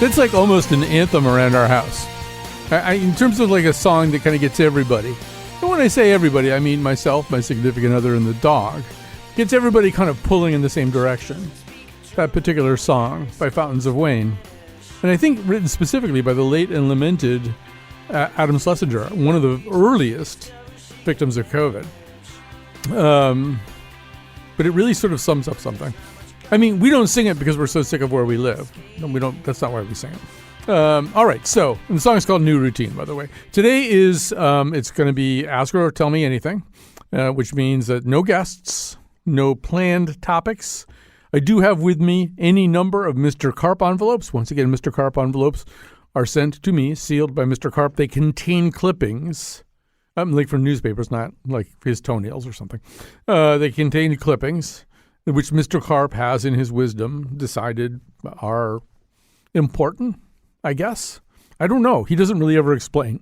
That's like almost an anthem around our house. In terms of like a song that kind of gets everybody. And when I say everybody, I mean myself, my significant other, and the dog. Gets everybody kind of pulling in the same direction. That particular song by Fountains of Wayne. And I think written specifically by the late and lamented Adam Schlesinger, one of the earliest victims of COVID. But it really sort of sums up something. I mean, we don't sing it because we're so sick of where we live. We don't. That's not why we sing it. All right. So the song is called New Routine, by the way. Today is, it's going to be Ask or Tell Me Anything, which means that no guests, no planned topics. I do have with me any number of Mr. Carp envelopes. Once again, Mr. Carp envelopes are sent to me, sealed by Mr. Carp. They contain clippings, like from newspapers, not like his toenails or something. They contain clippings, which Mr. Carp has, in his wisdom, decided are important, I guess. I don't know. He doesn't really ever explain.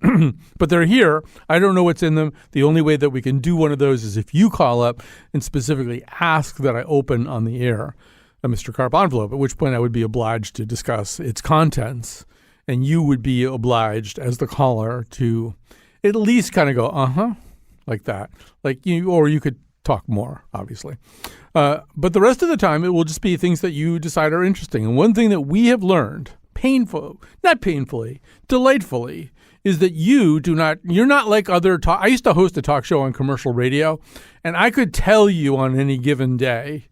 But they're here. I don't know what's in them. The only way that we can do one of those is if you call up and specifically ask that I open on the air a Mr. Carp envelope, at which point I would be obliged to discuss its contents. And you would be obliged, as the caller, to at least kind of go, uh-huh, like that. Like you, or you could talk more, obviously. But the rest of the time, it will just be things that you decide are interesting. And one thing that we have learned, not painfully, delightfully, is that you're not like other I used to host a talk show on commercial radio, and I could tell you on any given day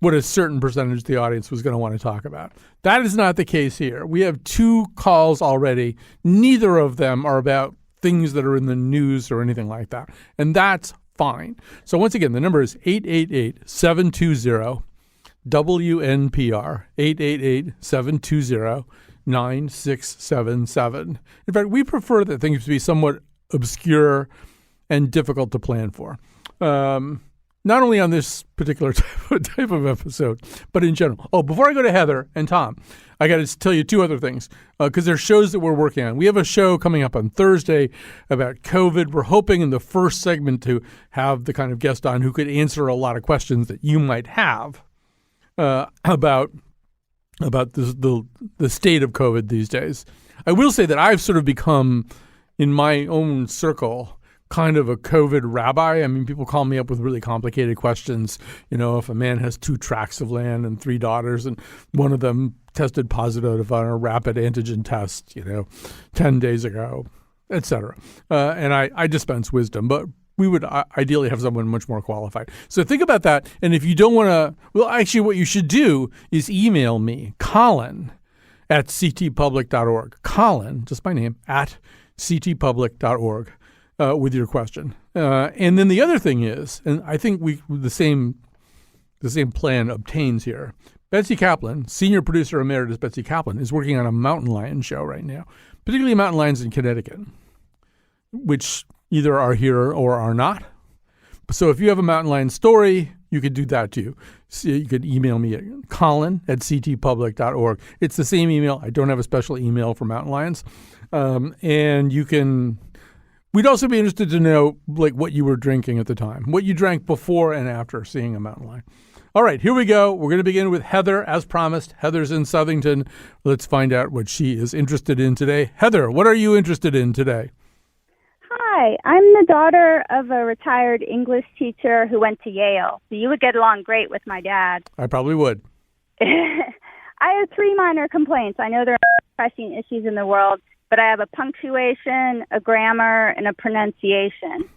what a certain percentage of the audience was going to want to talk about. That is not the case here. We have 2 calls already. Neither of them are about things that are in the news or anything like that. And that's fine. So once again, the number is 888-720 WNPR, 888-720-9677. In fact, we prefer that things be somewhat obscure and difficult to plan for. Not only on this particular type of episode, but in general. Oh, before I go to Heather and Tom, I got to tell you 2 other things, because there's shows that we're working on. We have a show coming up on Thursday about COVID. We're hoping in the first segment to have the kind of guest on who could answer a lot of questions that you might have about the state of COVID these days. I will say that I've sort of become, in my own circle, kind of a COVID rabbi. I mean, people call me up with really complicated questions. You know, if a man has 2 tracts of land and 3 daughters, and one of them tested positive on a rapid antigen test, 10 days ago, et cetera. And I dispense wisdom, but we would ideally have someone much more qualified. So think about that. And if you don't want to, well, actually what you should do is email me, Colin at ctpublic.org. Colin, just my name, at ctpublic.org. With your question. And then the other thing is, and I think the same plan obtains here. Betsy Kaplan, senior producer emeritus Betsy Kaplan, is working on a mountain lion show right now, particularly mountain lions in Connecticut, which either are here or are not. So if you have a mountain lion story, you could do that too. So you could email me at Colin at ctpublic.org. It's the same email. I don't have a special email for mountain lions. And you can... We'd also be interested to know, like, what you were drinking at the time, what you drank before and after seeing a mountain lion. All right, here we go. We're going to begin with Heather, as promised. Heather's in Southington. Let's find out what she is interested in today. Heather, what are you interested in today? Hi, I'm the daughter of a retired English teacher who went to Yale, so you would get along great with my dad. I probably would. I have 3 minor complaints. I know there are pressing issues in the world, but I have a punctuation, a grammar, and a pronunciation.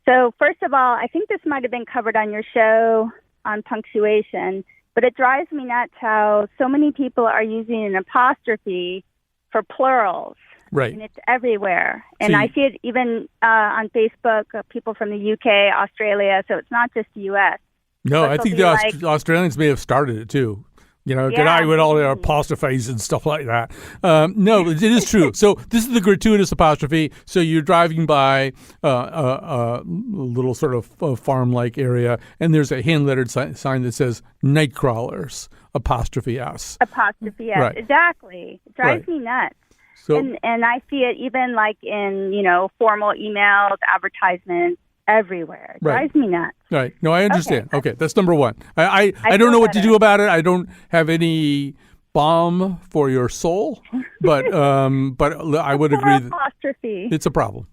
So first of all, I think this might have been covered on your show on punctuation, but it drives me nuts how so many people are using an apostrophe for plurals. Right. And it's everywhere. And I see it even on Facebook, people from the UK, Australia, so it's not just the U.S. No, I think the Australians may have started it too. Good eye with all their apostrophes and stuff like that. No, it is true. So this is the gratuitous apostrophe. So you're driving by a little sort of farm-like area, and there's a hand-lettered sign that says "Night Crawlers," apostrophe S. Apostrophe S, right. Exactly. It drives me nuts. So, and I see it even like in, formal emails, advertisements, everywhere. It drives me nuts. Right. No, I understand. Okay, that's number one. I don't know what to do about it. I don't have any balm for your soul, but I would agree that Apostrophe. it's a problem.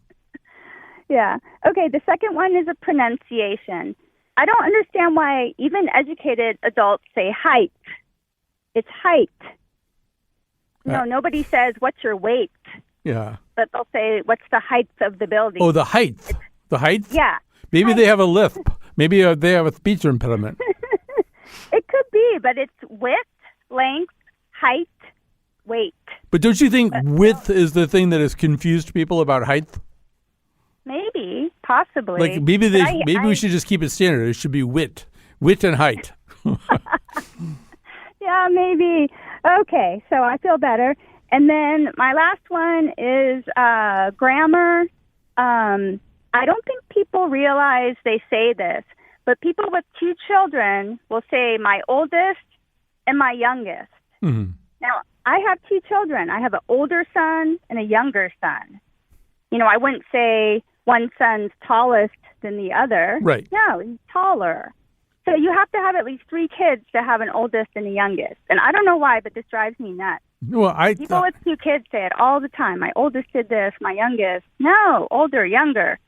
Yeah. Okay, the second one is a pronunciation. I don't understand why even educated adults say height. It's height. No, nobody says, what's your weight? Yeah. But they'll say, what's the height of the building? Oh, the height. The height? Yeah. Maybe height. they have a lisp. Maybe they have a speech impediment. It could be, but it's width, length, height, weight. But don't you think width is the thing that has confused people about height? Maybe, possibly. Like maybe we should just keep it standard. It should be width and height. Yeah, maybe. Okay, so I feel better. And then my last one is grammar. I don't think people realize they say this, but people with 2 children will say my oldest and my youngest. Mm-hmm. Now, I have 2 children. I have an older son and a younger son. You know, I wouldn't say one son's tallest than the other. Right. No, he's taller. So you have to have at least 3 kids to have an oldest and a youngest. And I don't know why, but this drives me nuts. Well, People with 2 kids say it all the time. My oldest did this, my youngest. No, older, younger.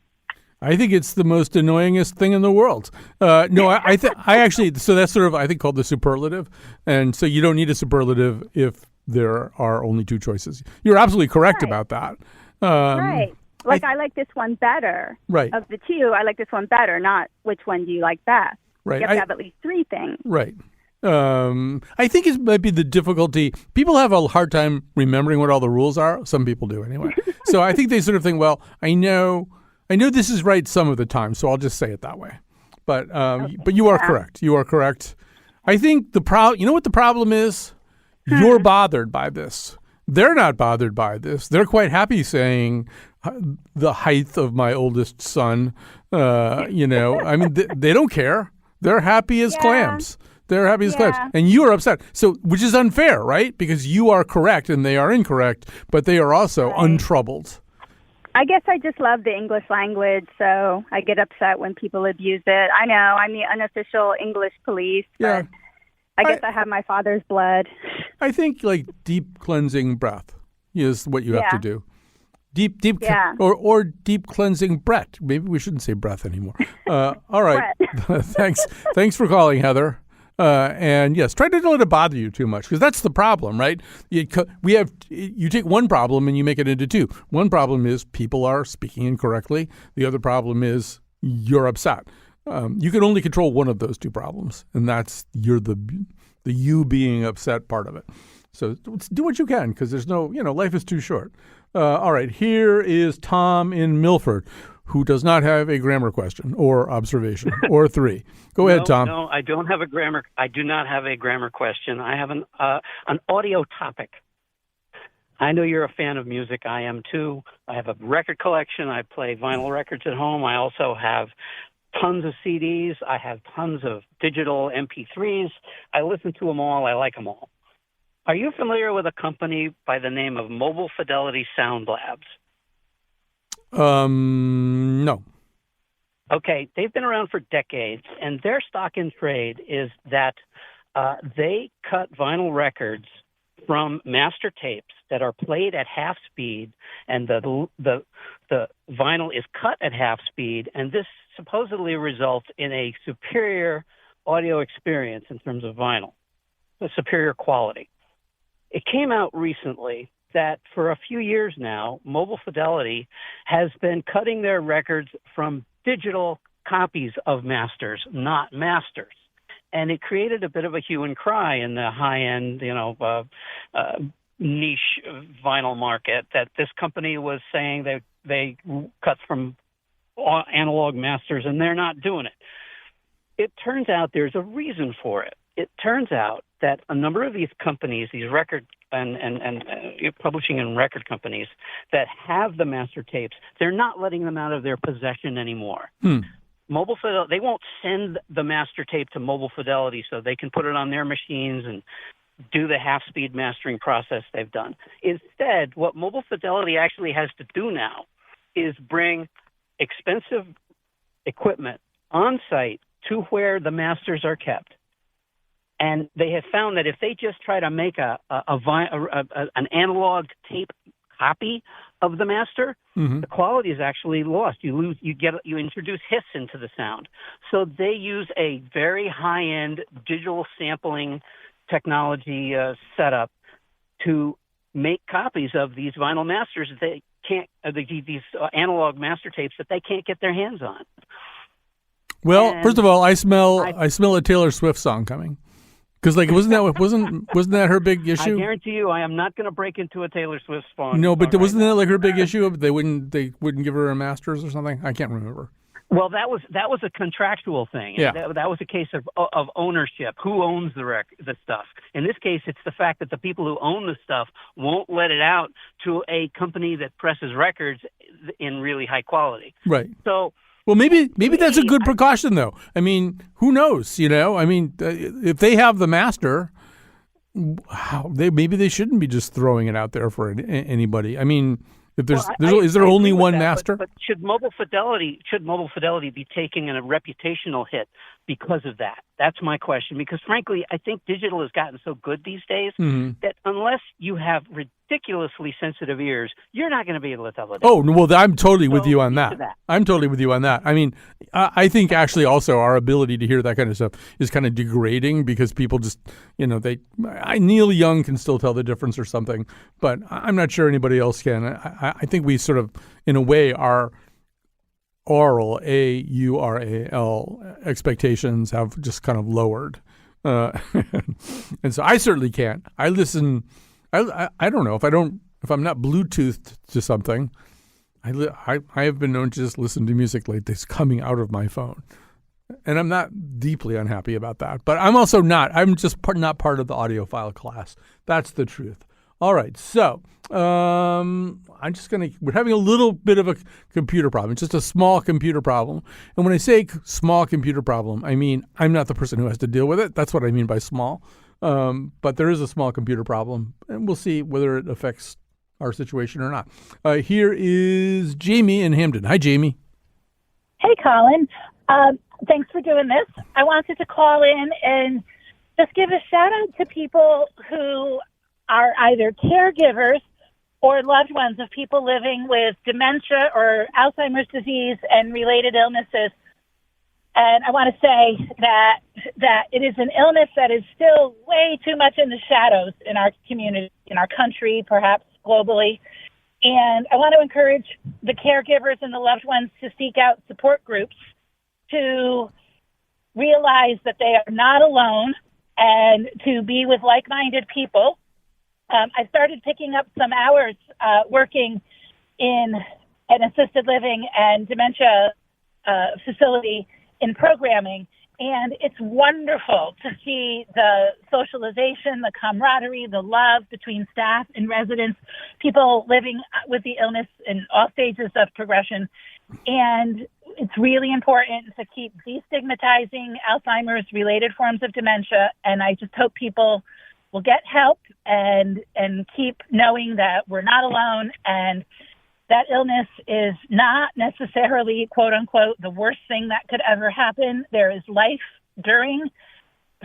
I think it's the most annoyingest thing in the world. No, I actually, so that's sort of, I think, called the superlative. And so you don't need a superlative if there are only 2 choices. You're absolutely correct about that. Right. Like, I like this one better. Right. Of the 2, I like this one better, not which one do you like best. Right. You have to have at least 3 things. Right. I think it might be the difficulty. People have a hard time remembering what all the rules are. Some people do anyway. So I think they sort of think, well, I know this is right some of the time, so I'll just say it that way. But you are correct. You are correct. I think you know what the problem is? You're bothered by this. They're not bothered by this. They're quite happy saying the height of my oldest son. I mean, they don't care. They're happy as clams. They're happy as clams. And you are upset. So, which is unfair, right? Because you are correct and they are incorrect, but they are also untroubled. I guess I just love the English language, so I get upset when people abuse it. I know, I'm the unofficial English police, but I guess I have my father's blood. I think like deep cleansing breath is what you have to do. Deep, or deep cleansing breath. Maybe we shouldn't say breath anymore. All right. Thanks for calling, Heather. And yes, try not to let it bother you too much, because that's the problem, right? You take one problem and you make it into 2. One problem is people are speaking incorrectly. The other problem is you're upset. You can only control one of those 2 problems, and that's you're the you being upset part of it. So do what you can, because there's no, life is too short. All right, here is Tom in Milford, who does not have a grammar question or observation or 3. Go ahead, Tom. No, I don't have a grammar. I do not have a grammar question. I have an audio topic. I know you're a fan of music. I am too. I have a record collection. I play vinyl records at home. I also have tons of CDs. I have tons of digital MP3s. I listen to them all. I like them all. Are you familiar with a company by the name of Mobile Fidelity Sound Labs? No. Okay, they've been around for decades, and their stock in trade is that they cut vinyl records from master tapes that are played at half speed, and the vinyl is cut at half speed, and this supposedly results in a superior audio experience in terms of vinyl, a superior quality. It came out recently that for a few years now, Mobile Fidelity has been cutting their records from digital copies of masters, not masters. And it created a bit of a hue and cry in the high-end, niche vinyl market, that this company was saying that they cut from analog masters, and they're not doing it. It turns out there's a reason for it. It turns out that a number of these companies, these record and publishing and record companies that have the master tapes, they're not letting them out of their possession anymore. Mobile Fidelity, they won't send the master tape to Mobile Fidelity so they can put it on their machines and do the half-speed mastering process they've done. Instead, what Mobile Fidelity actually has to do now is bring expensive equipment on site to where the masters are kept And they have found that if they just try to make an analog tape copy of the master, the quality is actually lost. You introduce hiss into the sound. So they use a very high-end digital sampling technology setup to make copies of these vinyl masters that they can't, these analog master tapes that they can't get their hands on. Well, And first of all, I smell a Taylor Swift song coming. Because wasn't that her big issue? I guarantee you, I am not going to break into a Taylor Swift song. No, but wasn't that like her big issue? They wouldn't give her a master's or something. I can't remember. Well, that was a contractual thing. Yeah. That was a case of ownership. Who owns the stuff? In this case, it's the fact that the people who own the stuff won't let it out to a company that presses records in really high quality. Right. So. Well, maybe that's a good precaution, though. I mean, who knows? I mean, if they have the master, maybe they shouldn't be just throwing it out there for anybody. I mean, if is there only one master? But should Mobile Fidelity be taking a reputational hit because of that? That's my question. Because frankly, I think digital has gotten so good these days that unless you have ridiculously sensitive ears, you're not going to be able to tell it. Oh, well, I'm totally with you on that. I'm totally with you on that. I mean, I think actually also our ability to hear that kind of stuff is kind of degrading because people just, Neil Young can still tell the difference or something, but I'm not sure anybody else can. I think we sort of, in a way, our aural, AURAL expectations have just kind of lowered. And so I certainly can't. I listen. I don't know if I'm not Bluetoothed to something. I have been known to just listen to music like this coming out of my phone, and I'm not deeply unhappy about that. But I'm also not. I'm just not part of the audiophile class. That's the truth. All right, so we're having a little bit of a computer problem. It's just a small computer problem. And when I say small computer problem, I mean I'm not the person who has to deal with it. That's what I mean by small. But there is a small computer problem, and we'll see whether it affects our situation or not. Here is Jamie in Hamden. Hi, Jamie. Hey, Colin. Thanks for doing this. I wanted to call in and just give a shout out to people who are either caregivers or loved ones of people living with dementia or Alzheimer's disease and related illnesses. And I want to say that it is an illness that is still way too much in the shadows in our community, in our country, perhaps globally. And I want to encourage the caregivers and the loved ones to seek out support groups to realize that they are not alone and to be with like-minded people. I started picking up some hours working in an assisted living and dementia facility in programming, and it's wonderful to see the socialization, the camaraderie, the love between staff and residents, people living with the illness in all stages of progression. And it's really important to keep destigmatizing Alzheimer's related forms of dementia, and I just hope people will get help and keep knowing that we're not alone and that illness is not necessarily, quote unquote, the worst thing that could ever happen. There is life during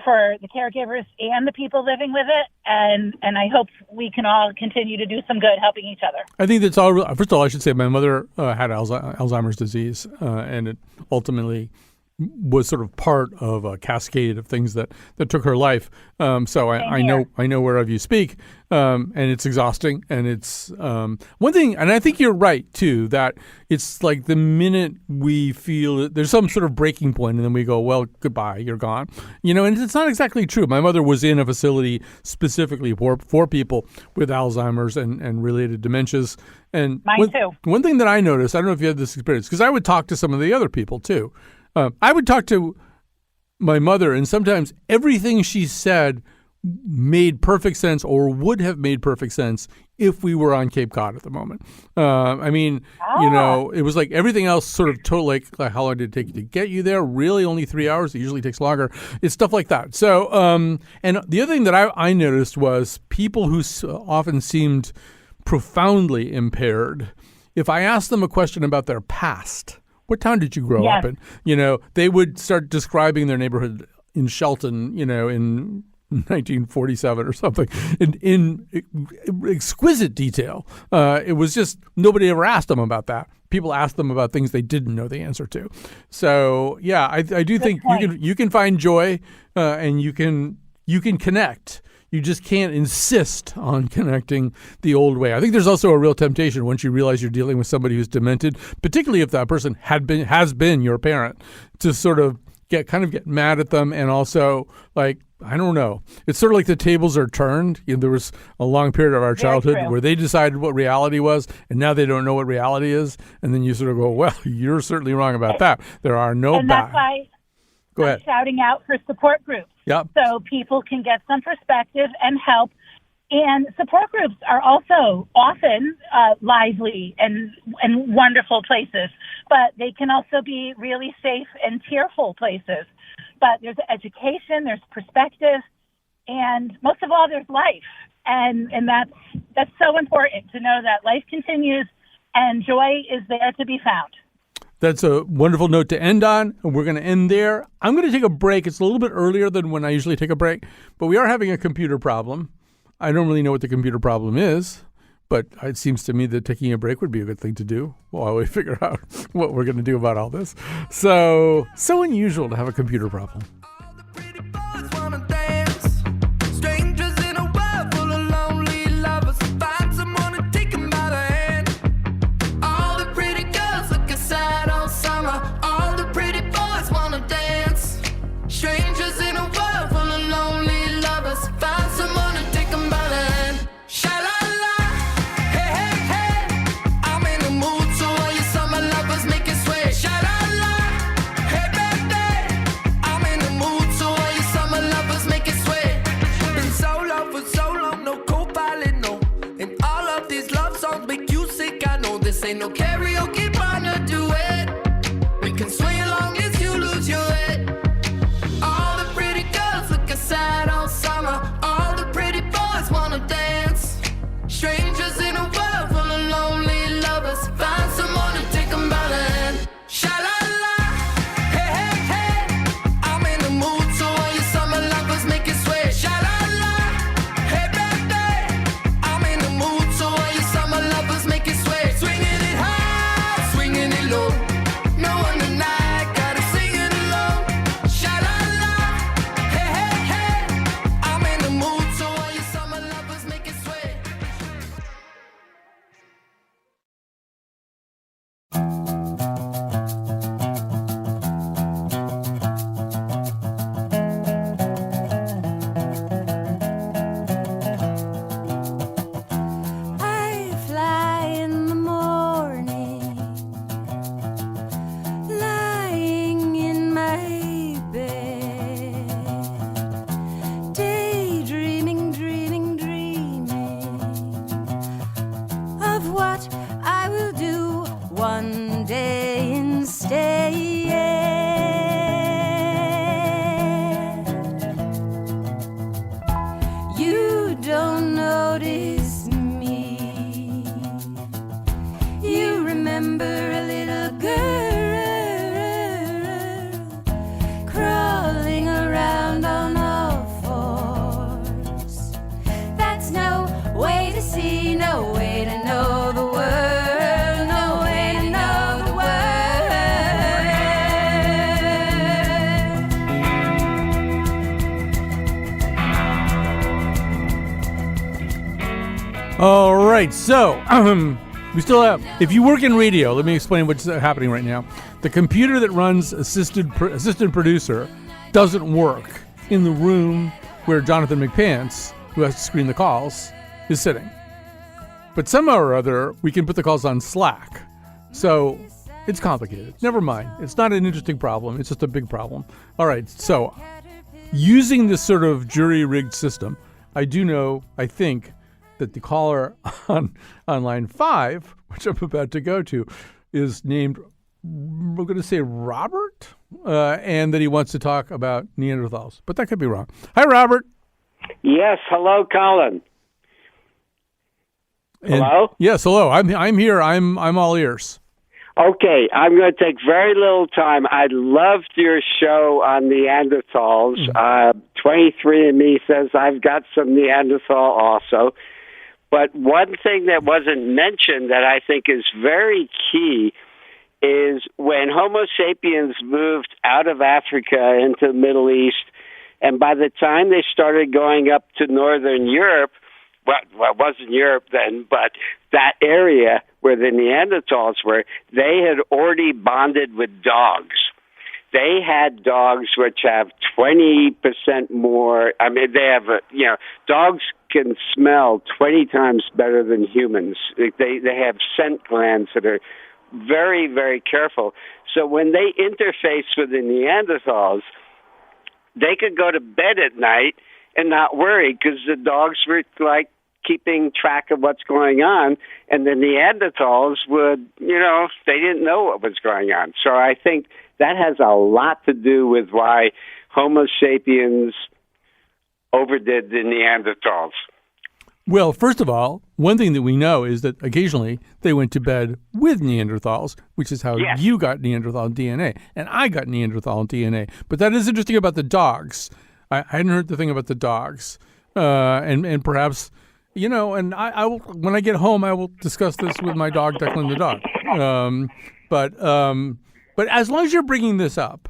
for the caregivers and the people living with it. And I hope we can all continue to do some good helping each other. I think that's all. First of all, I should say my mother had Alzheimer's disease, and it ultimately was sort of part of a cascade of things that took her life. So I know whereof you speak, and it's exhausting. And it's one thing, and I think you're right too, that it's like the minute we feel there's some sort of breaking point, and then we go, well, goodbye, you're gone. And it's not exactly true. My mother was in a facility specifically for people with Alzheimer's and related dementias. And mine too. One thing that I noticed, I don't know if you had this experience, because I would talk to some of the other people too. I would talk to my mother, and sometimes everything she said made perfect sense or would have made perfect sense if we were on Cape Cod at the moment. It was like everything else sort of like how long did it take to get you there? Really, only 3 hours? It usually takes longer. It's stuff like that. So, and the other thing that I noticed was people who often seemed profoundly impaired, if I asked them a question about their past, what town did you grow up in? They would start describing their neighborhood in Shelton, in 1947 or something, in exquisite detail. It was just nobody ever asked them about that. People asked them about things they didn't know the answer to. So yeah, I do think you can find joy, and you can connect. You just can't insist on connecting the old way. I think there's also a real temptation once you realize you're dealing with somebody who's demented, particularly if that person has been your parent, to sort of get mad at them, and also like, I don't know. It's sort of like the tables are turned. There was a long period of our childhood where they decided what reality was, and now they don't know what reality is. And then you sort of go, well, you're certainly wrong about that. There are no and that's why Go ahead. I'm shouting out for support groups. Yep. So people can get some perspective and help. And support groups are also often lively and wonderful places, but they can also be really safe and tearful places. But there's education, there's perspective, and most of all, there's life. And that's so important to know that life continues and joy is there to be found. That's a wonderful note to end on, and we're going to end there. I'm going to take a break. It's a little bit earlier than when I usually take a break, but we are having a computer problem. I don't really know what the computer problem is, but it seems to me that taking a break would be a good thing to do while we figure out what we're going to do about all this. So unusual to have a computer problem. Ain't no karaoke bar to do it. We can swing along as you lose your head. All the pretty girls looking sad all summer. All the pretty boys wanna dance. Strangers in a world full of lonely lovers. Find someone to take them by the hand. Sha-la-la, hey, hey, hey. I'm in the mood, so all you summer lovers make it sway. Sha-la-la, hey, baby. I'm in the mood, so all you summer lovers make it sway. All right, so we still have, if you work in radio, let me explain what's happening right now. The computer that runs assistant producer doesn't work in the room where Jonathan McPants, who has to screen the calls, is sitting. But somehow or other, we can put the calls on Slack. So it's complicated. Never mind. It's not an interesting problem. It's just a big problem. All right, so using this sort of jury-rigged system, I think, that the caller on line 5, which I'm about to go to, is named, we're going to say Robert, and that he wants to talk about Neanderthals. But that could be wrong. Hi, Robert. Yes, hello, Colin. Hello? Yes, hello. I'm here. I'm all ears. Okay, I'm going to take very little time. I loved your show on Neanderthals. 23andMe says I've got some Neanderthal also. But one thing that wasn't mentioned that I think is very key is when Homo sapiens moved out of Africa into the Middle East, and by the time they started going up to Northern Europe, well, it wasn't Europe then, but that area where the Neanderthals were, they had already bonded with dogs. They had dogs which have 20% more. I mean, they have, dogs can smell 20 times better than humans. They have scent glands that are very, very careful. So when they interface with the Neanderthals, they could go to bed at night and not worry because the dogs were like keeping track of what's going on, and the Neanderthals would, they didn't know what was going on. So I think that has a lot to do with why Homo sapiens overdid the Neanderthals. Well, first of all, one thing that we know is that occasionally they went to bed with Neanderthals, which is how you got Neanderthal DNA, and I got Neanderthal DNA. But that is interesting about the dogs. I hadn't heard the thing about the dogs, and perhaps, and I will, when I get home, I will discuss this with my dog, Declan the dog. But as long as you're bringing this up,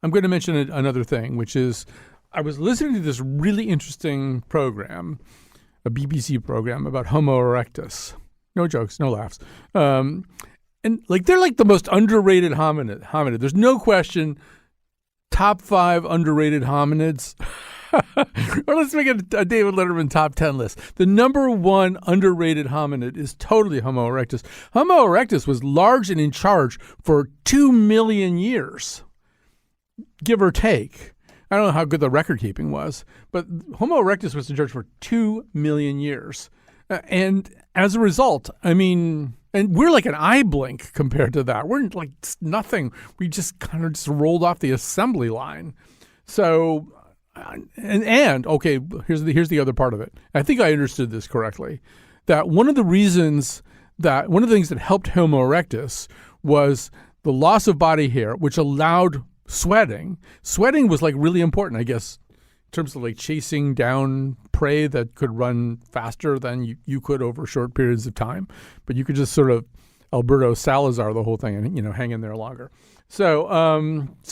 I'm going to mention another thing, which is I was listening to this really interesting program, a BBC program about Homo erectus. No jokes, no laughs. And they're like the most underrated hominid. There's no question. Top 5 underrated hominids. Or let's make it a David Letterman top 10 list. The number 1 underrated hominid is totally Homo erectus. Homo erectus was large and in charge for 2 million years, give or take. I don't know how good the record keeping was, but Homo erectus was in charge for 2 million years. And as a result, and we're like an eye blink compared to that. We're like nothing. We just kind of just rolled off the assembly line. So, and okay, here's the other part of it. I think I understood this correctly. That one of the things that helped Homo erectus was the loss of body hair, which allowed sweating. Sweating was like really important, I guess, in terms of like chasing down prey that could run faster than you could over short periods of time. But you could just sort of Alberto Salazar the whole thing and hang in there longer. So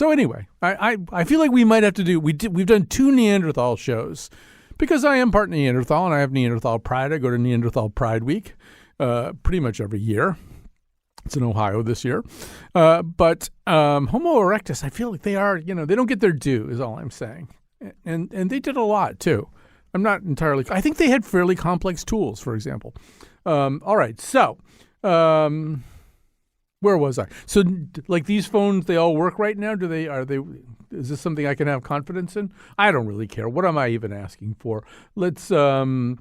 anyway, I feel like we might have to do we've done 2 Neanderthal shows because I am part Neanderthal and I have Neanderthal Pride. I go to Neanderthal Pride Week pretty much every year. It's in Ohio this year. But Homo erectus, I feel like they are, they don't get their due is all I'm saying. And they did a lot too. I'm not entirely, I think they had fairly complex tools, for example. All right. So, where was I? So like these phones, they all work right now. Is this something I can have confidence in? I don't really care. What am I even asking for? Let's talk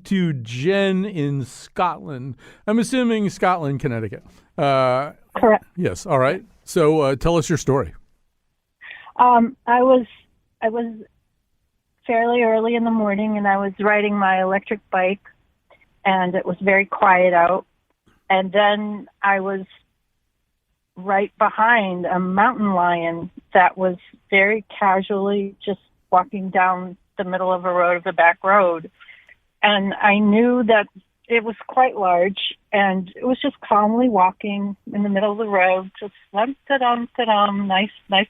to Jen in Scotland. I'm assuming Scotland, Connecticut. Correct. Yes. All right. So tell us your story. I was fairly early in the morning, and I was riding my electric bike, and it was very quiet out. And then I was right behind a mountain lion that was very casually just walking down the middle of a back road. And I knew that it was quite large, and it was just calmly walking in the middle of the road, just nice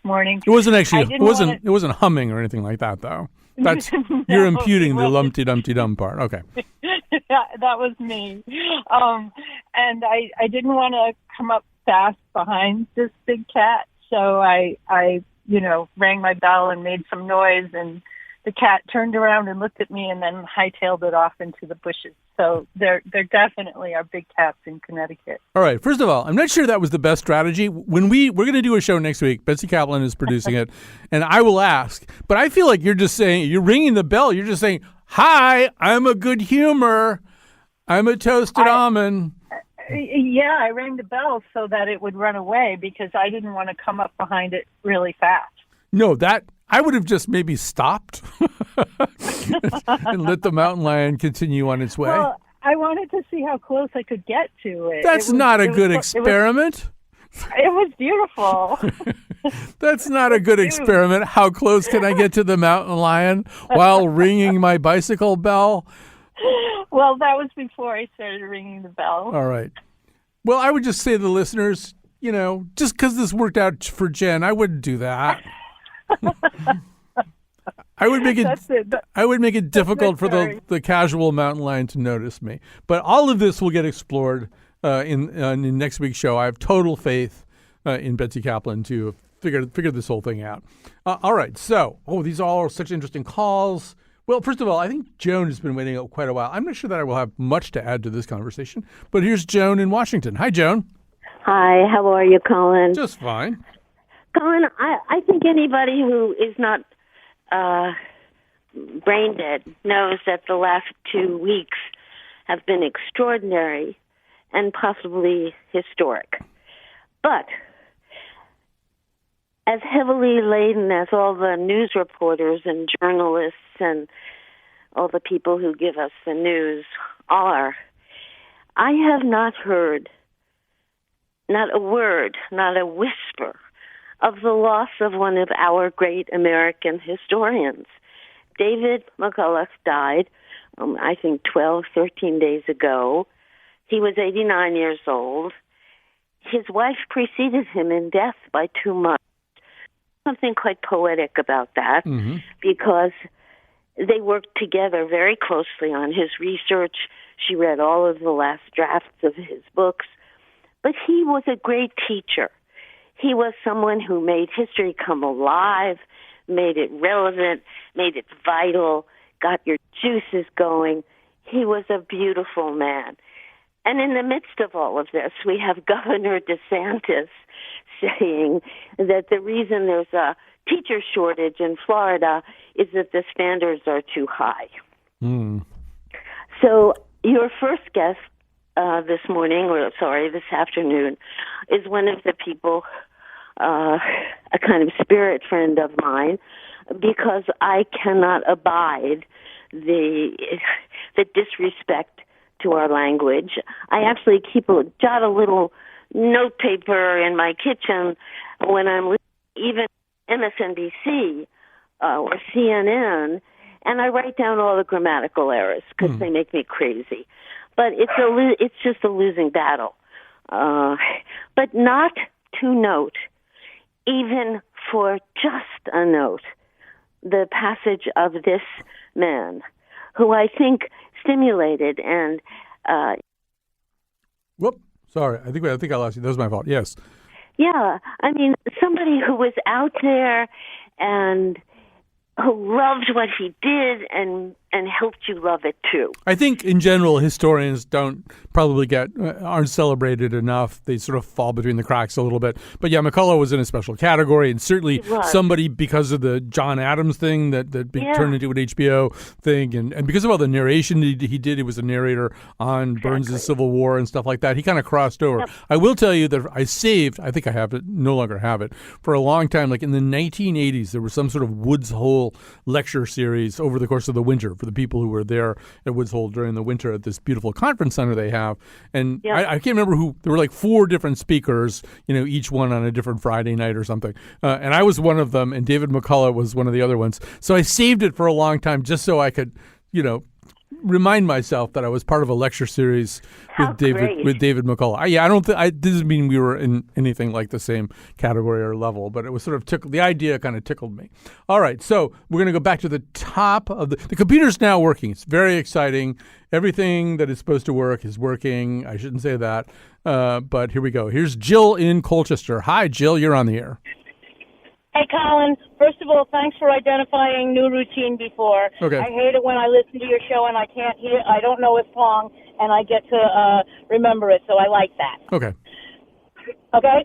morning. It wasn't actually, it wasn't humming or anything like that, though. That's no, you're imputing the lumpty-dumpty-dum part. Okay. That was me. And I didn't want to come up fast behind this big cat, so I rang my bell and made some noise, and the cat turned around and looked at me and then hightailed it off into the bushes. So there definitely are big cats in Connecticut. All right. First of all, I'm not sure that was the best strategy. When we're going to do a show next week, Betsy Kaplan is producing it, and I will ask. But I feel like you're just saying, you're ringing the bell. You're just saying, hi, I'm a good humor. I'm a toasted almond. Yeah, I rang the bell so that it would run away because I didn't want to come up behind it really fast. No, that I would have just maybe stopped and let the mountain lion continue on its way. Well, I wanted to see how close I could get to it. That's not a good experiment. It was beautiful. That's not a good experiment. How close can I get to the mountain lion while ringing my bicycle bell? Well, that was before I started ringing the bell. All right. Well, I would just say to the listeners, just because this worked out for Jen, I wouldn't do that. I would make it difficult for the casual mountain lion to notice me. But all of this will get explored in next week's show. I have total faith in Betsy Kaplan to figure this whole thing out. All right. So, these are all such interesting calls. Well, first of all, I think Joan has been waiting quite a while. I'm not sure that I will have much to add to this conversation, but here's Joan in Washington. Hi, Joan. Hi, how are you, Colin? Just fine. Colin, I think anybody who is not brain dead knows that the last 2 weeks have been extraordinary and possibly historic. But as heavily laden as all the news reporters and journalists and all the people who give us the news are, I have not heard, not a word, not a whisper of the loss of one of our great American historians. David McCullough died, I think 12, 13 days ago. He was 89 years old. His wife preceded him in death by 2 months. Something quite poetic about that, because they worked together very closely on his research. She read all of the last drafts of his books. But he was a great teacher. He was someone who made history come alive, made it relevant, made it vital, got your juices going. He was a beautiful man. And in the midst of all of this, we have Governor DeSantis saying that the reason there's a teacher shortage in Florida is that the standards are too high. So your first guest this afternoon, is one of the people, a kind of spirit friend of mine, because I cannot abide the disrespect to our language. I actually jot a little note paper in my kitchen when I'm listening, even MSNBC or CNN, and I write down all the grammatical errors because they make me crazy. But it's just a losing battle. But not to note, even for just a note, the passage of this man, who I think stimulated and Whoop! Sorry, I think I lost you. That was my fault. Yes. Yeah, I mean, somebody who was out there and who loved what he did and helped you love it too. I think in general, historians aren't celebrated enough. They sort of fall between the cracks a little bit. But yeah, McCullough was in a special category, and certainly somebody, because of the John Adams thing that turned into an HBO thing, and because of all the narration he did, he was a narrator on Burns' Civil War and stuff like that. He kind of crossed over. Yep. I will tell you that I think I have it, no longer have it, for a long time. Like in the 1980s, there was some sort of Woods Hole lecture series over the course of the winter for the people who were there at Woods Hole during the winter at this beautiful conference center they have. And I can't remember there were like 4 different speakers, each one on a different Friday night or something. And I was one of them, and David McCullough was one of the other ones. So I saved it for a long time just so I could, remind myself that I was part of a lecture series with David McCullough. It doesn't mean we were in anything like the same category or level, but it was sort of the idea kind of tickled me. All right, so we're going to go back to the top of the computer's now working. It's very exciting. Everything that is supposed to work is working. I shouldn't say that, but here we go. Here's Jill in Colchester. Hi, Jill. You're on the air. Hey, Colin. First of all, thanks for identifying new routine before. Okay. I hate it when I listen to your show and I don't know a song, and I get to remember it, so I like that. Okay. Okay?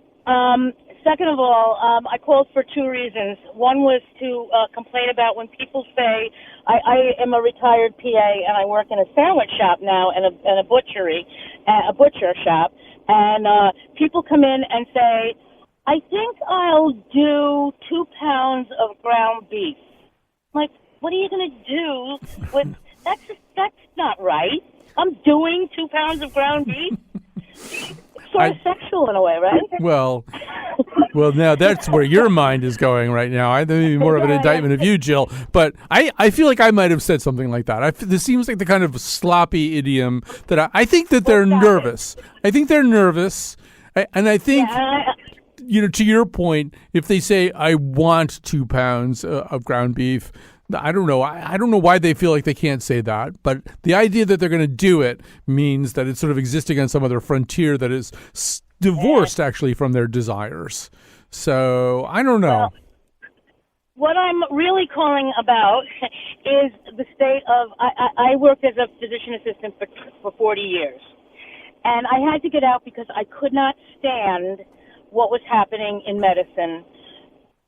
Second of all, I called for 2 reasons. One was to complain about when people say, I am a retired PA and I work in a sandwich shop now and a butcher shop, and people come in and say, I think I'll do 2 pounds of ground beef. I'm like, what are you going to do? That's not right. I'm doing 2 pounds of ground beef. Sort of sexual in a way, right? Well, now that's where your mind is going right now. I think more of an indictment of you, Jill. But I feel like I might have said something like that. This seems like the kind of sloppy idiom that I think that they're nervous. I think they're nervous. And I think, to your point, if they say, I want 2 pounds of ground beef, I don't know. I don't know why they feel like they can't say that, but the idea that they're going to do it means that it's sort of existing on some other frontier that is divorced actually from their desires. So I don't know. Well, what I'm really calling about is the state of, I worked as a physician assistant for 40 years, and I had to get out because I could not stand what was happening in medicine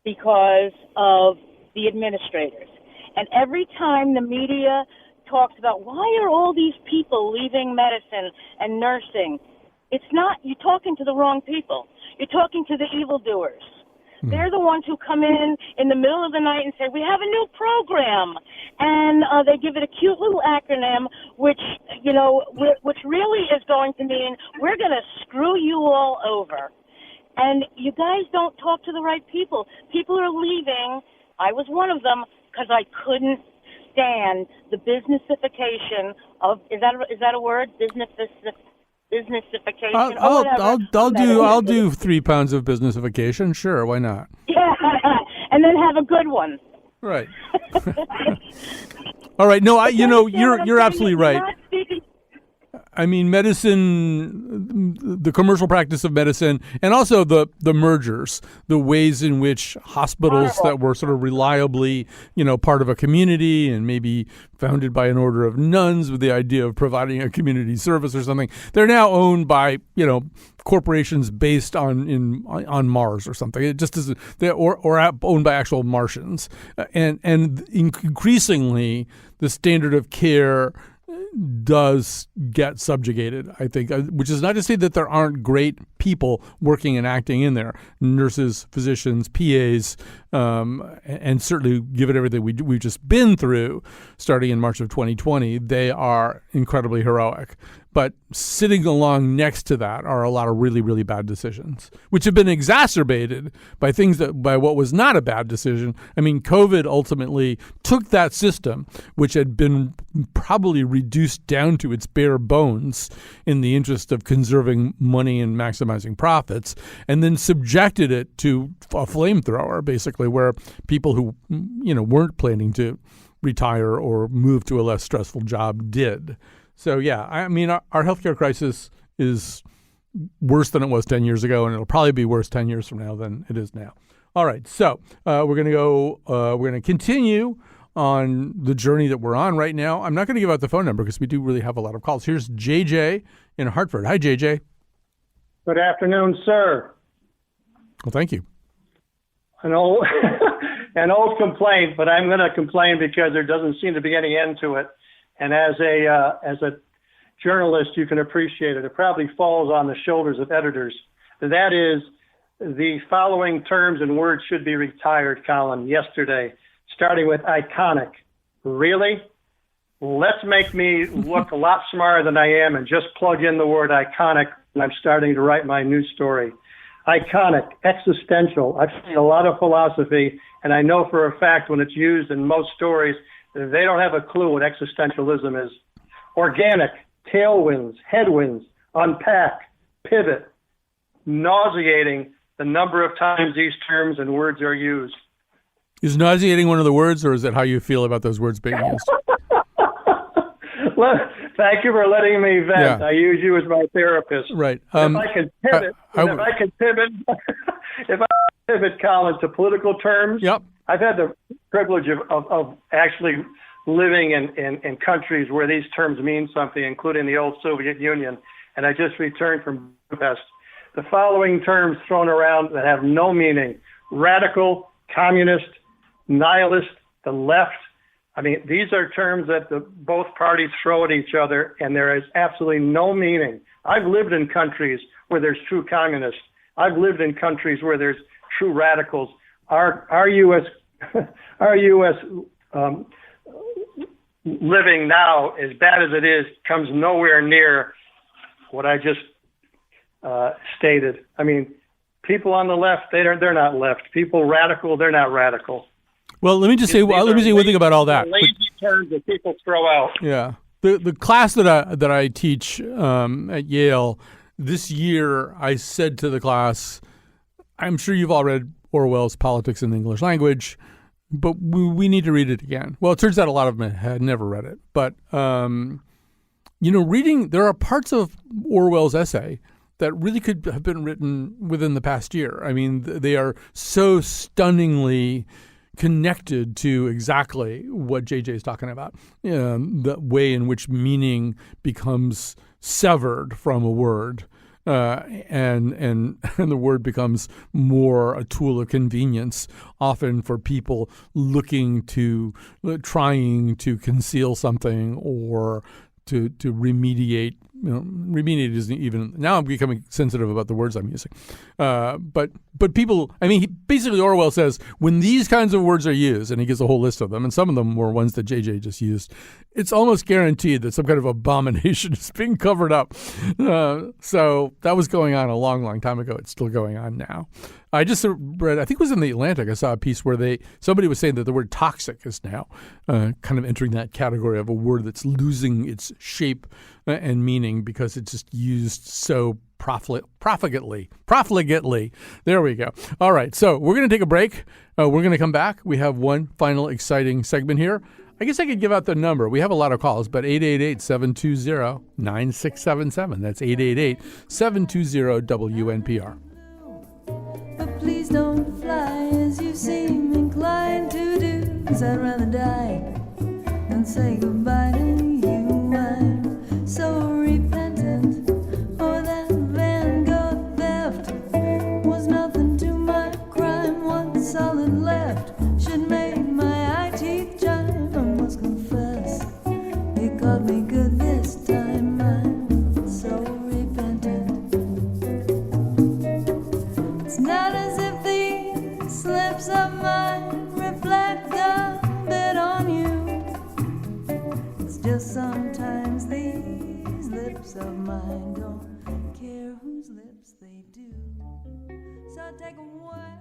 because of the administrators. And every time the media talks about why are all these people leaving medicine and nursing, it's not, you're talking to the wrong people. You're talking to the evildoers. They're the ones who come in the middle of the night and say, we have a new program. And they give it a cute little acronym, which really is going to mean we're going to screw you all over. And you guys don't talk to the right people. People are leaving. I was one of them, because I couldn't stand the businessification of, is that a word? Businessification. I'll do 3 pounds of businessification. Sure, why not? Yeah, and then have a good one. Right. All right. No, you're absolutely right. I mean, medicine, the commercial practice of medicine, and also the mergers, the ways in which hospitals that were sort of reliably, part of a community and maybe founded by an order of nuns with the idea of providing a community service or something, they're now owned by, corporations based on Mars or something. It just isn't, or owned by actual Martians, and increasingly the standard of care does get subjugated, I think, which is not to say that there aren't great people working and acting in there, nurses, physicians, PAs, and certainly given everything we've just been through starting in March of 2020, they are incredibly heroic. But sitting along next to that are a lot of really, really bad decisions, which have been exacerbated by by what was not a bad decision. I mean, COVID ultimately took that system, which had been probably reduced down to its bare bones in the interest of conserving money and maximizing profits, and then subjected it to a flamethrower, basically, where people who, weren't planning to retire or move to a less stressful job did. So, yeah, I mean, our healthcare crisis is worse than it was 10 years ago, and it'll probably be worse 10 years from now than it is now. All right, so we're going to continue on the journey that we're on right now. I'm not going to give out the phone number because we do really have a lot of calls. Here's JJ in Hartford. Hi, JJ. Good afternoon, sir. Well, thank you. An old complaint, but I'm going to complain because there doesn't seem to be any end to it. And as a journalist, you can appreciate it. It probably falls on the shoulders of editors. That is, the following terms and words should be retired, Colin, yesterday, starting with iconic. Really? Let's make me look a lot smarter than I am and just plug in the word iconic when I'm starting to write my news story. Iconic, existential. I've seen a lot of philosophy, and I know for a fact when it's used in most stories, they don't have a clue what existentialism is. Organic, tailwinds, headwinds, unpack, pivot. Nauseating the number of times these terms and words are used. Is nauseating one of the words, or is it how you feel about those words being used? Well, thank you for letting me vent. Yeah. I use you as my therapist. Right. If I can pivot, Colin, to political terms. Yep. I've had the privilege of actually living in countries where these terms mean something, including the old Soviet Union, and I just returned from Budapest. The following terms thrown around that have no meaning: radical, communist, nihilist, the left. I mean, these are terms that both parties throw at each other, and there is absolutely no meaning. I've lived in countries where there's true communists. I've lived in countries where there's true radicals. Our U.S. living now, as bad as it is, comes nowhere near what I just stated. I mean, people on the left, they're not left. People radical, they're not radical. Well, let me just say one thing about all that. Lazy terms that people throw out. Yeah, the class that I teach at Yale this year, I said to the class, I'm sure you've all read Orwell's Politics in the English Language, but we need to read it again. Well, it turns out a lot of them had never read it, but reading, there are parts of Orwell's essay that really could have been written within the past year. I mean, they are so stunningly connected to exactly what JJ is talking about, the way in which meaning becomes severed from a word, and the word becomes more a tool of convenience, often for people trying to conceal something or to remediate. Remediate isn't even, now I'm becoming sensitive about the words I'm using. But people, I mean, basically Orwell says when these kinds of words are used, and he gives a whole list of them, and some of them were ones that JJ just used, it's almost guaranteed that some kind of abomination is being covered up. So that was going on a long, long time ago. It's still going on now. I just read, I think it was in The Atlantic, I saw a piece where somebody was saying that the word toxic is now kind of entering that category of a word that's losing its shape and meaning because it's just used so profligately. There we go. All right, so we're going to take a break. We're going to come back. We have one final exciting segment here. I guess I could give out the number. We have a lot of calls, but 888-720-9677. That's 888-720-WNPR. But please don't fly as you seem inclined to do, 'cause I'd rather die than say goodbye to you. I'm so repentant. Oh, that Van Gogh theft was nothing to my crime. One solid left should make my eye teeth chime. I must confess, it got me good this time. I'm so repentant. It's not as if these slips of mine reflect a bit on you. It's just sometimes these lips of mine don't care whose lips they do. So I take a while.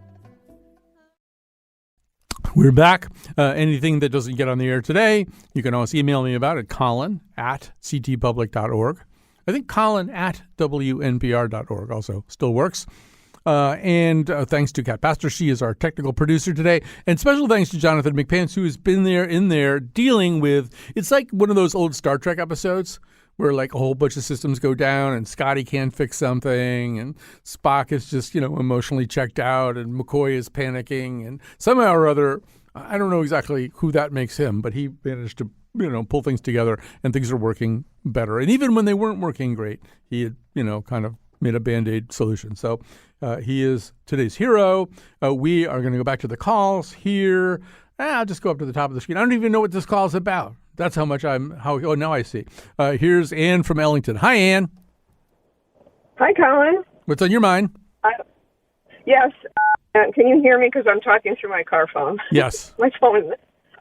We're back. Anything that doesn't get on the air today, you can always email me about it, colin@ctpublic.org. I think colin@WNPR.org also still works. And thanks to Kat Pastor. She is our technical producer today. And special thanks to Jonathan McPants, who has been in there dealing with, it's like one of those old Star Trek episodes where like a whole bunch of systems go down and Scotty can't fix something and Spock is just, emotionally checked out and McCoy is panicking and somehow or other, I don't know exactly who that makes him, but he managed to, pull things together and things are working better. And even when they weren't working great, he had, kind of made a Band-Aid solution. So he is today's hero. We are going to go back to the calls here. I'll just go up to the top of the screen. I don't even know what this call is about. That's how much now I see. Here's Ann from Ellington. Hi, Ann. Hi, Colin. What's on your mind? Yes. Can you hear me? Because I'm talking through my car phone. Yes. My phone.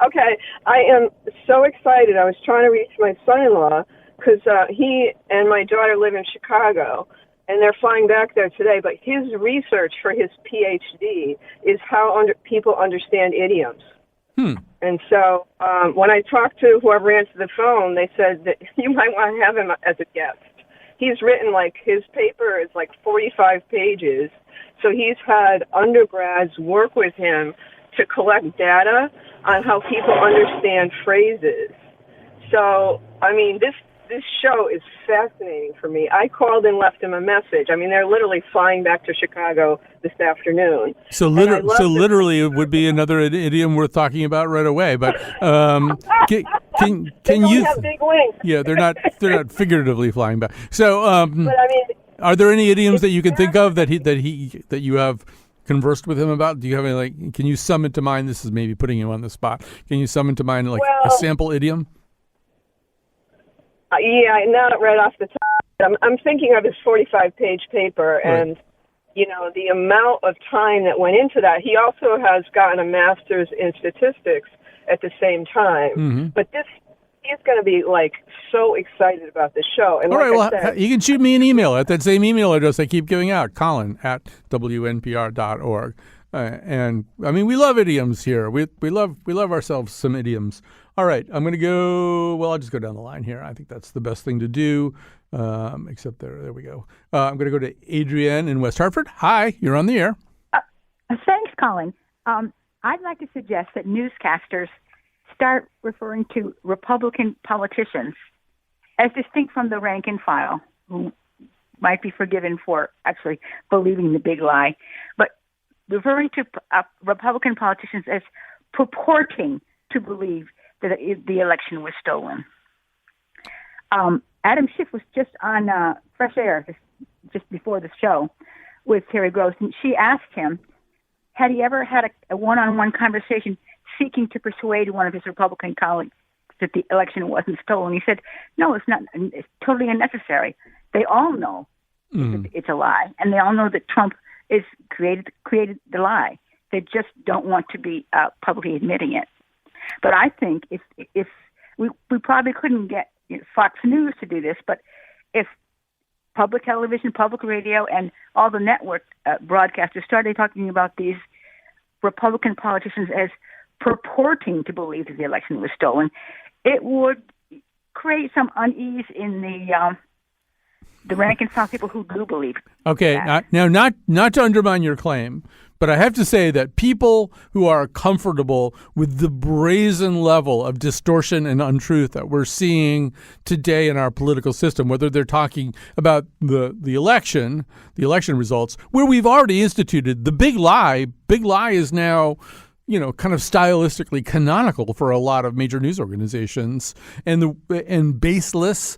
Okay. I am so excited. I was trying to reach my son-in-law because he and my daughter live in Chicago, and they're flying back there today. But his research for his PhD is how people understand idioms. And so when I talked to whoever answered the phone, they said that you might want to have him as a guest. He's written, his paper is 45 pages. So he's had undergrads work with him to collect data on how people understand phrases. So, I mean, this show is fascinating for me. I called and left him a message. I mean, they're literally flying back to Chicago this afternoon. So literally, it would be another idiom worth talking about right away. But can you? Have big wings. Yeah, they're not figuratively flying back. So, but I mean, are there any idioms that you can think of that you have conversed with him about? Do you have any Can you summon to mind? This is maybe putting you on the spot. Can you summon to mind a sample idiom? Yeah, not right off the top. I'm thinking of his 45-page paper, right. And, the amount of time that went into that. He also has gotten a master's in statistics at the same time. Mm-hmm. But he's going to be like so excited about the show. And All like right, well, I said, you can shoot me an email at that same email address I keep giving out, colin@wnpr.org. And I mean, we love idioms here. We love ourselves some idioms. All right, I'm going to go. Well, I'll just go down the line here. I think that's the best thing to do. Except there we go. I'm going to go to Adrienne in West Hartford. Hi, you're on the air. Thanks, Colin. I'd like to suggest that newscasters start referring to Republican politicians as distinct from the rank and file, who might be forgiven for actually believing the big lie, but referring to Republican politicians as purporting to believe that the election was stolen. Adam Schiff was just on Fresh Air just before the show with Terry Gross, and she asked him, had he ever had a one-on-one conversation seeking to persuade one of his Republican colleagues that the election wasn't stolen? He said, no, it's not. It's totally unnecessary. They all know it's a lie, and they all know that Trump is created the lie. They just don't want to be publicly admitting it. But I think if we probably couldn't get Fox News to do this, but if public television, public radio, and all the network broadcasters started talking about these Republican politicians as purporting to believe that the election was stolen, it would create some unease in the rank and file people who do believe. Okay, now not to undermine your claim, but I have to say that people who are comfortable with the brazen level of distortion and untruth that we're seeing today in our political system, whether they're talking about the election results, where we've already instituted the big lie is now, kind of stylistically canonical for a lot of major news organizations, and baseless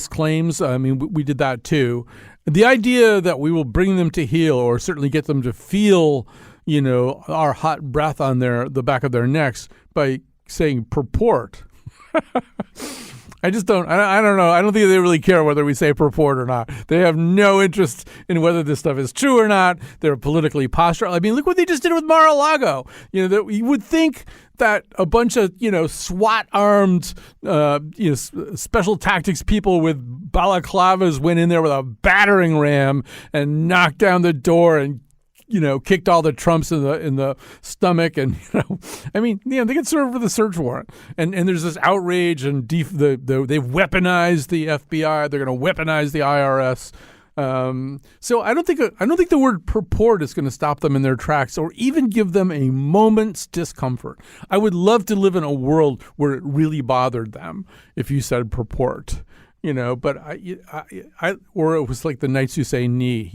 claims. I mean, we did that too. The idea that we will bring them to heel, or certainly get them to feel, our hot breath on the back of their necks by saying purport. I just don't. I don't know. I don't think they really care whether we say purport or not. They have no interest in whether this stuff is true or not. They're politically postural. I mean, look what they just did with Mar-a-Lago. That you would think that a bunch of SWAT-armed, special tactics people with balaclavas went in there with a battering ram and knocked down the door and kicked all the Trumps in the stomach, and they get served with a search warrant, and there's this outrage, and they've weaponized the FBI. They're going to weaponize the IRS. So I don't think the word purport is going to stop them in their tracks, or even give them a moment's discomfort. I would love to live in a world where it really bothered them if you said purport, but or it was like the Knights Who Say Knee,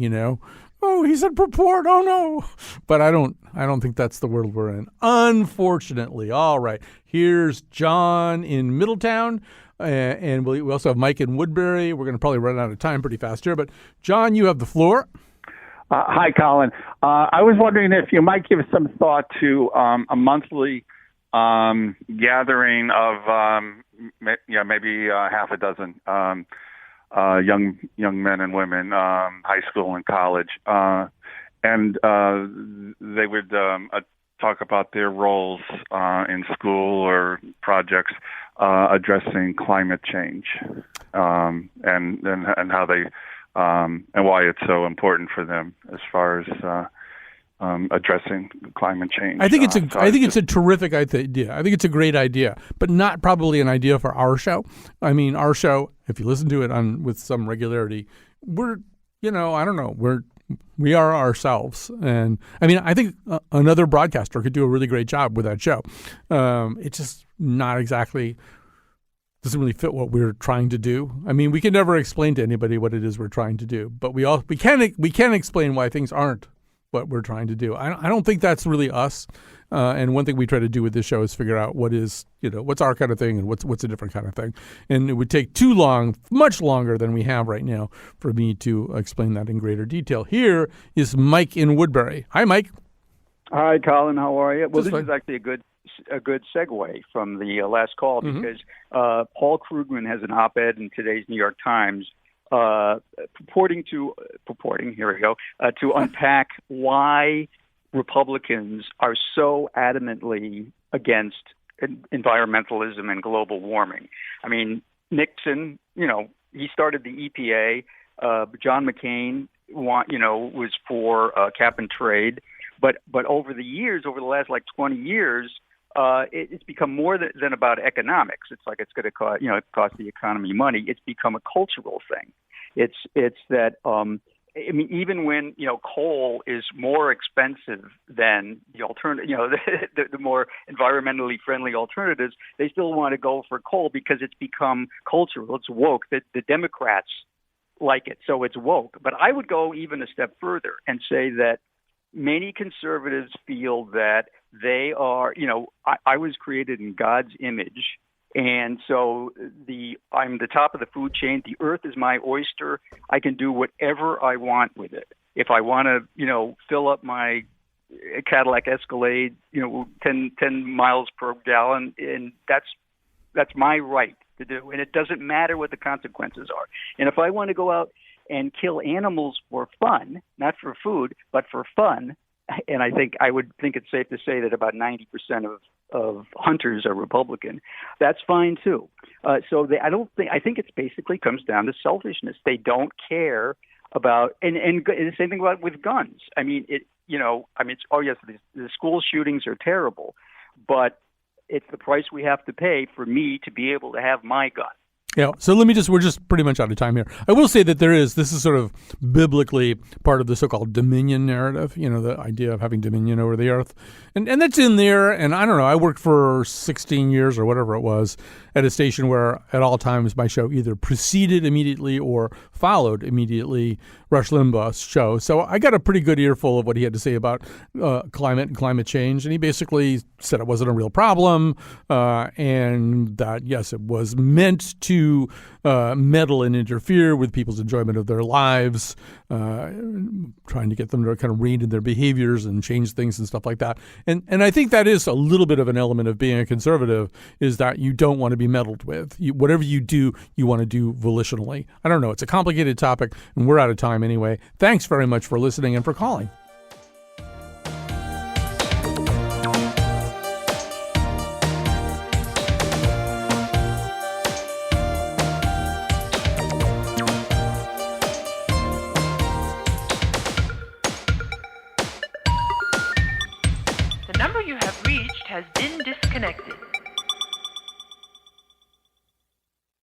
Oh, he said purport. Oh no! But I don't think that's the world we're in, unfortunately. All right, here's John in Middletown, and we also have Mike in Woodbury. We're going to probably run out of time pretty fast here, but John, you have the floor. Hi, Colin. I was wondering if you might give some thought to a monthly gathering of maybe half a dozen. Young men and women, high school and college, and they would talk about their roles in school or projects addressing climate change, and how they and why it's so important for them as far as addressing climate change. I think it's a terrific idea. I think it's a great idea, but not probably an idea for our show. I mean, our show, if you listen to it with some regularity, we're, I don't know, we are ourselves. And I mean, I think another broadcaster could do a really great job with that show. It's just not exactly, doesn't really fit what we're trying to do. I mean, we can never explain to anybody what it is we're trying to do, but we can explain why things aren't what we're trying to do. I don't think that's really us. And one thing we try to do with this show is figure out what is, what's our kind of thing and what's a different kind of thing. And it would take too long, much longer than we have right now, for me to explain that in greater detail. Here is Mike in Woodbury. Hi, Mike. Hi, Colin. How are you? Well, this is actually a good segue from the last call, because Paul Krugman has an op-ed in today's New York Times purporting, here we go, to unpack why Republicans are so adamantly against environmentalism and global warming. I mean, Nixon, he started the EPA. John McCain, was for cap and trade. But over the years, over the last 20 years, it's become more than about economics. It's like it's going to cost the economy money. It's become a cultural thing. It's that even when coal is more expensive than the alternative, the more environmentally friendly alternatives, they still want to go for coal because it's become cultural. It's woke. The Democrats like it, so it's woke. But I would go even a step further and say that many conservatives feel that they are, I was created in God's image. And so I'm the top of the food chain. The earth is my oyster. I can do whatever I want with it. If I want to, fill up my Cadillac Escalade, 10 miles per gallon, and that's my right to do. And it doesn't matter what the consequences are. And if I want to go out and kill animals for fun, not for food, but for fun, and I would think it's safe to say that about 90% of hunters are Republican. That's fine too. I think it basically comes down to selfishness. They don't care about, and the same thing about with guns. I mean, the school shootings are terrible, but it's the price we have to pay for me to be able to have my gun. Yeah, so we're just pretty much out of time here. I will say that this is sort of biblically part of the so-called dominion narrative, the idea of having dominion over the earth. And that's in there. And I don't know, I worked for 16 years or whatever it was at a station where at all times my show either preceded immediately or followed immediately Rush Limbaugh's show. So I got a pretty good earful of what he had to say about climate and climate change. And he basically said it wasn't a real problem and that, yes, it was meant to meddle and interfere with people's enjoyment of their lives, trying to get them to kind of rein in their behaviors and change things and stuff like that. And I think that is a little bit of an element of being a conservative, is that you don't want to be meddled with. Whatever you do, you want to do volitionally. I don't know. It's a complicated topic, and we're out of time anyway. Thanks very much for listening and for calling.